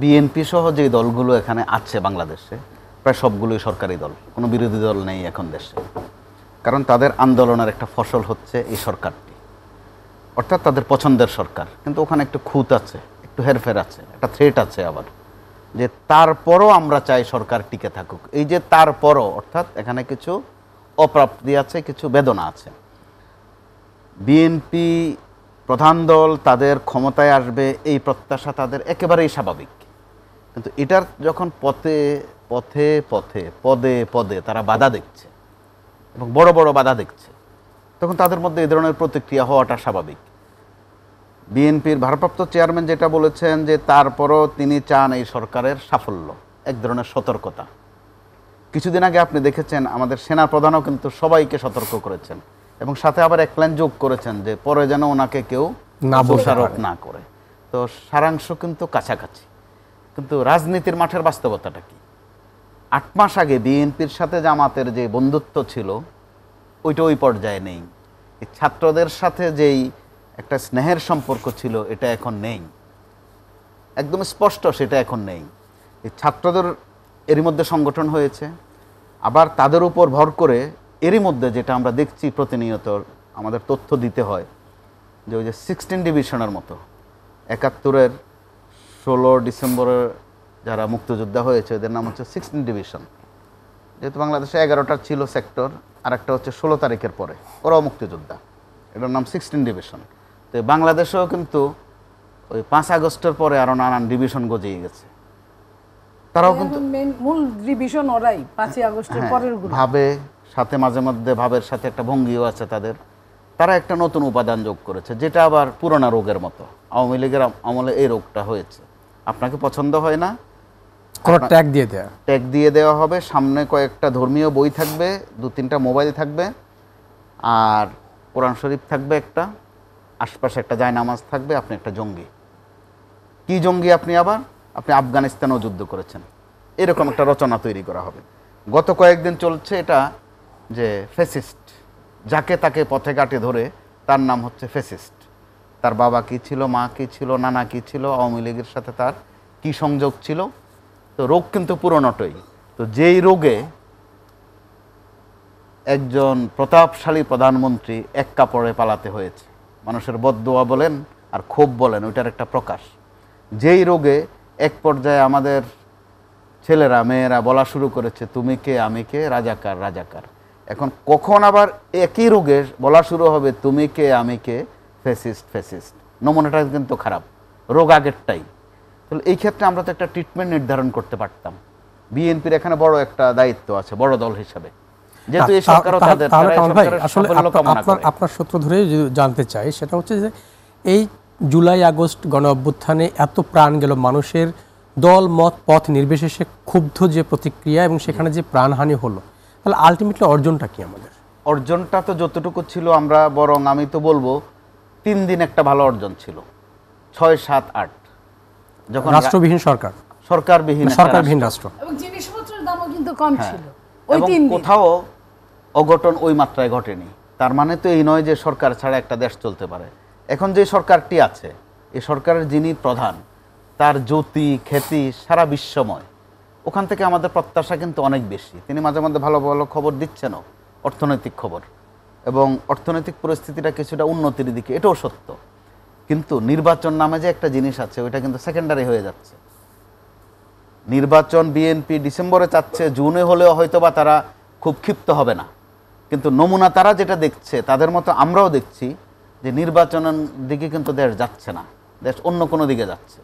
BNP সহ যে দলগুলো এখানে আছে বাংলাদেশে প্রায় সবগুলোই সরকারি দল, কোনো বিরোধী দল নেই এখন দেশে। কারণ তাদের আন্দোলনের একটা ফসল হচ্ছে এই সরকারটি, অর্থাৎ তাদের পছন্দের সরকার। কিন্তু ওখানে একটু খুঁত আছে, একটু হেরফের আছে, একটা থ্রেট আছে আবার, যে তারপরও আমরা চাই সরকার টিকে থাকুক। এই যে তারপরও, অর্থাৎ এখানে কিছু অপ্রাপ্তি আছে, কিছু বেদনা আছে। বিএনপি প্রধান দল, তাদের ক্ষমতায় আসবে এই প্রত্যাশা তাদের একেবারেই স্বাভাবিক। কিন্তু এটার যখন পথে পথে পথে পদে পদে তারা বাধা দেখছে এবং বড় বড় বাধা দেখছে, তখন তাদের মধ্যে এই ধরনের প্রতিক্রিয়া হওয়াটা স্বাভাবিক। বিএনপির ভারপ্রাপ্ত চেয়ারম্যান যেটা বলেছেন যে তারপরও তিনি চান এই সরকারের সাফল্য, এক ধরনের সতর্কতা। কিছুদিন আগে আপনি দেখেছেন আমাদের সেনা প্রধানও কিন্তু সবাইকে সতর্ক করেছেন এবং সাথে আবার এক লাইন যোগ করেছেন যে পরে যেন ওনাকে কেউ দোষারোপ না করে। তো সারাংশ কিন্তু কাছাকাছি। কিন্তু রাজনীতির মাঠের বাস্তবতাটা কি? 8 মাস আগে বিএনপির সাথে জামাতের যে বন্ধুত্ব ছিল ওইটা ওই পর্যায়ে নেই। এই ছাত্রদের সাথে যেই একটা স্নেহের সম্পর্ক ছিল এটা এখন নেই, একদম স্পষ্ট সেটা এখন নেই। এই ছাত্রদের এরই মধ্যে সংগঠন হয়েছে, আবার তাদের উপর ভর করে এরই মধ্যে যেটা আমরা দেখছি প্রতিনিয়ত আমাদের তথ্য দিতে হয় যে ওই যে 16 ডিভিশনের মতো 71-এর 16 ডিসেম্বরের যারা মুক্তিযোদ্ধা হয়েছে এদের নাম হচ্ছে 16 ডিভিশন। যেহেতু বাংলাদেশে 11টা ছিল সেক্টর, আর একটা হচ্ছে 16 তারিখের পরে, ওরাও মুক্তিযোদ্ধা, এটার নাম 16 ডিভিশন। তো বাংলাদেশেও কিন্তু ওই 5 আগস্টের পরে আরও নানান ডিভিশন গজিয়ে গেছে। তারাও কিন্তু মূল ডিভিশন ওরাই 5 আগস্টের পরের গুলো ভাবে সাথে মাঝে মধ্যে ভাবের সাথে একটা ভঙ্গিও আছে তাদের। তারা একটা নতুন উপাদান যোগ করেছে যেটা আবার পুরোনো রোগের মতো। আওয়ামী লীগের আমলে এই রোগটা হয়েছে, আপনাকে পছন্দ হয় না, ট্যাগ দিয়ে দেওয়া হবে, সামনে কয়েকটা ধর্মীয় বই থাকবে, 2-3টা মোবাইল থাকবে, আর কোরআন শরীফ থাকবে একটা, আশপাশে একটা জায়নামাজ থাকবে, আপনি একটা জঙ্গি। কি জঙ্গি আপনি? আবার আপনি আফগানিস্তানেও যুদ্ধ করেছেন, এরকম একটা রচনা তৈরি করা হবে। গত কয়েকদিন চলছে এটা যে ফ্যাসিস্ট, যাকে তাকে পথে ঘাটে ধরে তার নাম হচ্ছে ফ্যাসিস্ট। তার বাবা কি ছিল, মা কি ছিল, নানা কি ছিল, আওয়ামী লীগের সাথে তার কি সংযোগ ছিল। তো রোগ কিন্তু পুরোনোটাই। তো যেই রোগে একজন প্রতাপশালী প্রধানমন্ত্রী এক কাপড়ে পালাতে হয়েছে, মানুষের বদদোয়া বলেন আর ক্ষোভ বলেন, ওইটার একটা প্রকাশ। যেই রোগে এক পর্যায়ে আমাদের ছেলেরা মেয়েরা বলা শুরু করেছে তুমি কে আমি কে, রাজাকার রাজাকার। এখন কখন আবার একই রোগে বলা শুরু হবে তুমি কে আমি কে, ফ্যাসিস্ট ফ্যাসিস্ট। নমুনাটা কিন্তু খারাপ, রোগ আগেরটাই। তাহলে এই ক্ষেত্রে আমরা তো একটা ট্রিটমেন্ট নির্ধারণ করতে পারতাম। বিএনপির এখানে বড় একটা দায়িত্ব আছে বড় দল হিসাবে, যেহেতু এই সরকারও তাদের। আসলে আপনার সূত্র ধরে জানতে চাই সেটা হচ্ছে যে এই জুলাই আগস্ট গণ অভ্যুত্থানে এত প্রাণ গেল, মানুষের দল মত পথ নির্বিশেষে ক্ষুব্ধ যে প্রতিক্রিয়া এবং সেখানে যে প্রাণহানি হলো, তাহলে আলটিমেটলি অর্জনটা কি আমাদের? অর্জনটা তো যতটুকু ছিল, আমরা বরং আমি তো বলবো 3 দিন একটা ভালো অর্জন ছিল। 6, 7, 8 যখন রাষ্ট্রবিহীন সরকারবিহীন রাষ্ট্র এবং জিনিসপত্রের দামও কিন্তু কম ছিল ওই এবং 3 দিন। কোথাও অঘটন ওই মাত্রায় ঘটেনি। তার মানে তো এই নয় যে সরকার ছাড়া একটা দেশ চলতে পারে। এখন যে সরকারটি আছে, এই সরকারের যিনি প্রধান, তার জ্যোতি খ্যাতি সারা বিশ্বময়। ওখান থেকে আমাদের প্রত্যাশা কিন্তু অনেক বেশি। তিনি মাঝে মধ্যে ভালো ভালো খবর দিচ্ছেনও, অর্থনৈতিক খবর, এবং অর্থনৈতিক পরিস্থিতিটা কিছুটা উন্নতির দিকে, এটাও সত্য। কিন্তু নির্বাচন নামে যে একটা জিনিস আছে ওইটা কিন্তু সেকেন্ডারি হয়ে যাচ্ছে। নির্বাচন বিএনপি ডিসেম্বরে চাচ্ছে, জুনে হলেও হয়তো বা তারা খুব ক্ষিপ্ত হবে না। কিন্তু নমুনা তারা যেটা দেখছে, তাদের মতো আমরাও দেখছি যে নির্বাচনের দিকে কিন্তু দেশ যাচ্ছে না, দেশ অন্য কোনো দিকে যাচ্ছে।